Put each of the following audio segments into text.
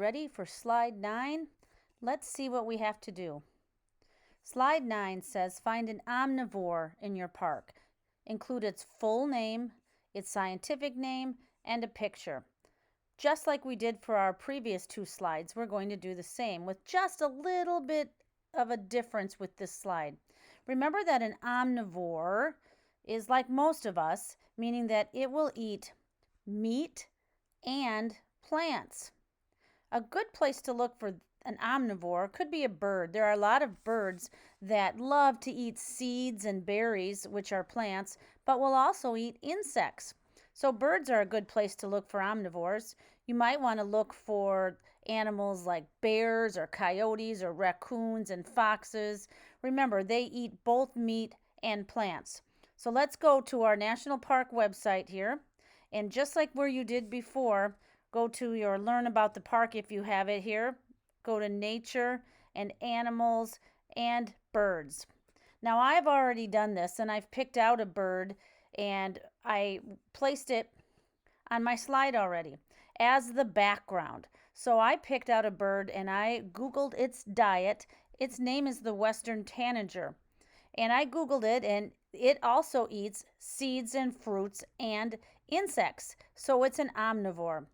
Ready for slide 9? Let's see what we have to do. Slide 9 says find an omnivore in your park. Include its full name, its scientific name, and a picture. Just like we did for our previous 2 slides, we're going to do the same with just a little bit of a difference with this slide. Remember that an omnivore is like most of us, meaning that it will eat meat and plants. A good place to look for an omnivore could be a bird. There are a lot of birds that love to eat seeds and berries, which are plants, but will also eat insects. So birds are a good place to look for omnivores. You might want to look for animals like bears or coyotes or raccoons and foxes. Remember, they eat both meat and plants. So let's go to our national park website here. And just like where you did before, go to your Learn About the Park if you have it here. Go to Nature and Animals and Birds. Now I've already done this and I've picked out a bird and I placed it on my slide already as the background. So I picked out a bird and I Googled its diet. Its name is the Western Tanager. And I Googled it and it also eats seeds and fruits and insects. So it's an omnivore.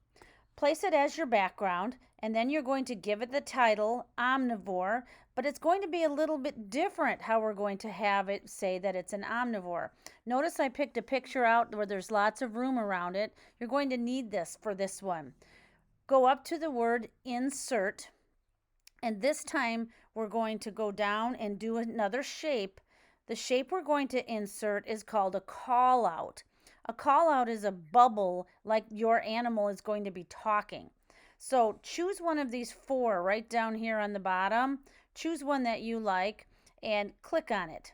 Place it as your background, and then you're going to give it the title omnivore, but it's going to be a little bit different how we're going to have it say that it's an omnivore. Notice I picked a picture out where there's lots of room around it. You're going to need this for this one. Go up to the word insert, and this time we're going to go down and do another shape. The shape we're going to insert is called a call out. A call out is a bubble like your animal is going to be talking. So choose one of these 4 right down here on the bottom. Choose one that you like and click on it.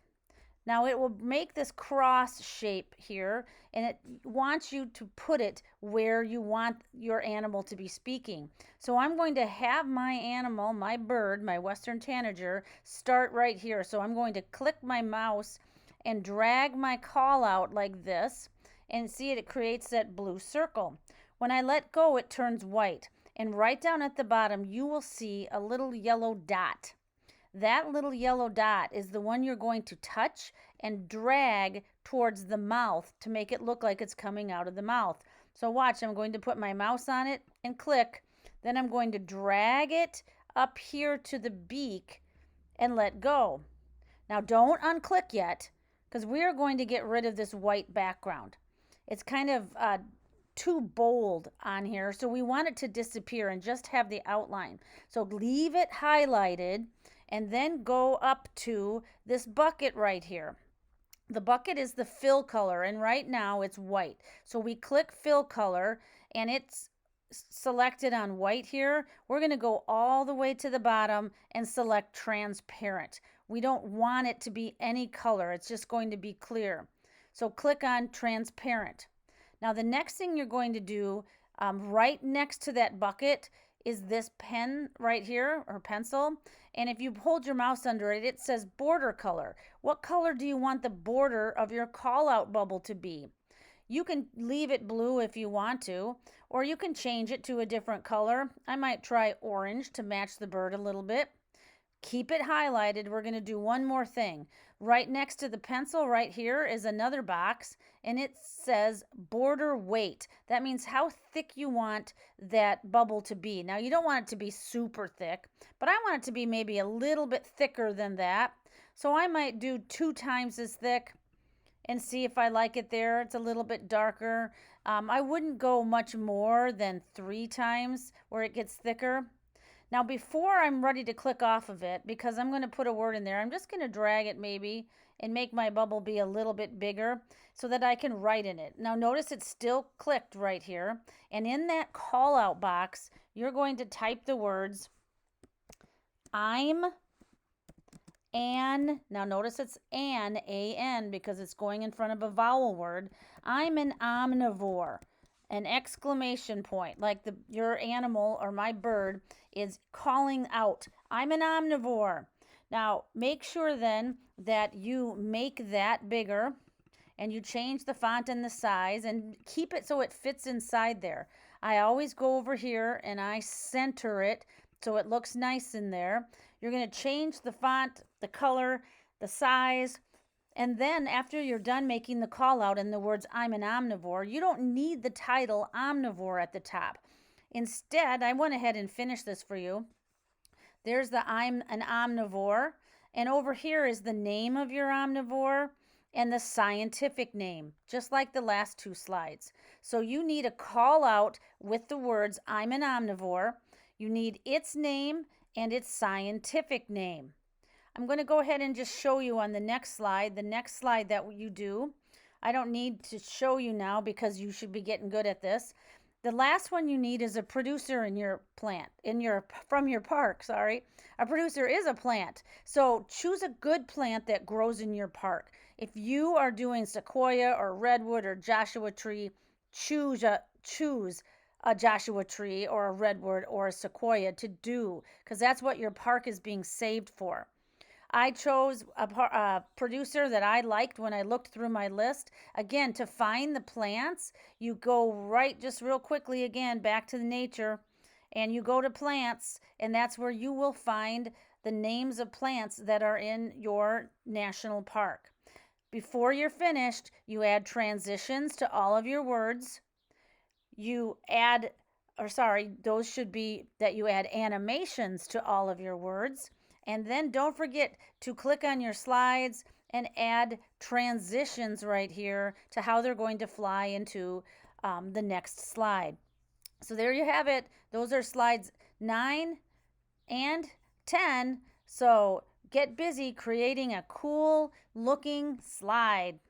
Now it will make this cross shape here and it wants you to put it where you want your animal to be speaking. So I'm going to have my animal, my bird, my Western Tanager, start right here. So I'm going to click my mouse and drag my call out like this. And see it creates that blue circle. When I let go, it turns white. And right down at the bottom, you will see a little yellow dot. That little yellow dot is the one you're going to touch and drag towards the mouth to make it look like it's coming out of the mouth. So watch, I'm going to put my mouse on it and click. Then I'm going to drag it up here to the beak and let go. Now don't unclick yet because we are going to get rid of this white background. It's kind of too bold on here, so we want it to disappear and just have the outline. So leave it highlighted and then go up to this bucket right here. The bucket is the fill color, and right now it's white. So we click fill color and it's selected on white here. We're going to go all the way to the bottom and select transparent. We don't want it to be any color. It's just going to be clear. So click on transparent. Now the next thing you're going to do right next to that bucket is this pen right here, or pencil. And if you hold your mouse under it, it says border color. What color do you want the border of your call out bubble to be? You can leave it blue if you want to, or you can change it to a different color. I might try orange to match the bird a little bit. Keep it highlighted. We're going to do one more thing. Right next to the pencil right here is another box and it says border weight. That means how thick you want that bubble to be. Now you don't want it to be super thick, but I want it to be maybe a little bit thicker than that. So I might do 2 times as thick and see if I like it there. It's a little bit darker. I wouldn't go much more than 3 times where it gets thicker. Now before I'm ready to click off of it, because I'm going to put a word in there, I'm just going to drag it maybe and make my bubble be a little bit bigger so that I can write in it. Now notice it's still clicked right here. And in that call out box, you're going to type the words I'm an, now notice it's an, A-N, because it's going in front of a vowel word. I'm an omnivore. An exclamation point, like your animal or my bird is calling out, I'm an omnivore. Now, make sure then that you make that bigger and you change the font and the size and keep it so it fits inside there. I always go over here and I center it so it looks nice in there. You're going to change the font, the color, the size, and then after you're done making the call out in the words I'm an omnivore, you don't need the title omnivore at the top. Instead, I went ahead and finished this for you. There's the I'm an omnivore, and over here is the name of your omnivore and the scientific name, just like the last two slides. So you need a call out with the words I'm an omnivore. You need its name and its scientific name. I'm going to go ahead and just show you on the next slide that you do. I don't need to show you now because you should be getting good at this. The last one you need is a producer in your plant, from your park, sorry. A producer is a plant. So choose a good plant that grows in your park. If you are doing sequoia or redwood or Joshua tree, choose a Joshua tree or a redwood or a sequoia to do, because that's what your park is being saved for. I chose a producer that I liked when I looked through my list. Again, to find the plants, you go right, just real quickly again, back to the nature, and you go to plants, and that's where you will find the names of plants that are in your national park. Before you're finished, you add transitions to all of your words. You add, those should be that you add animations to all of your words. And then don't forget to click on your slides and add transitions right here to how they're going to fly into the next slide. So there you have it. Those are slides 9 and 10. So get busy creating a cool looking slide.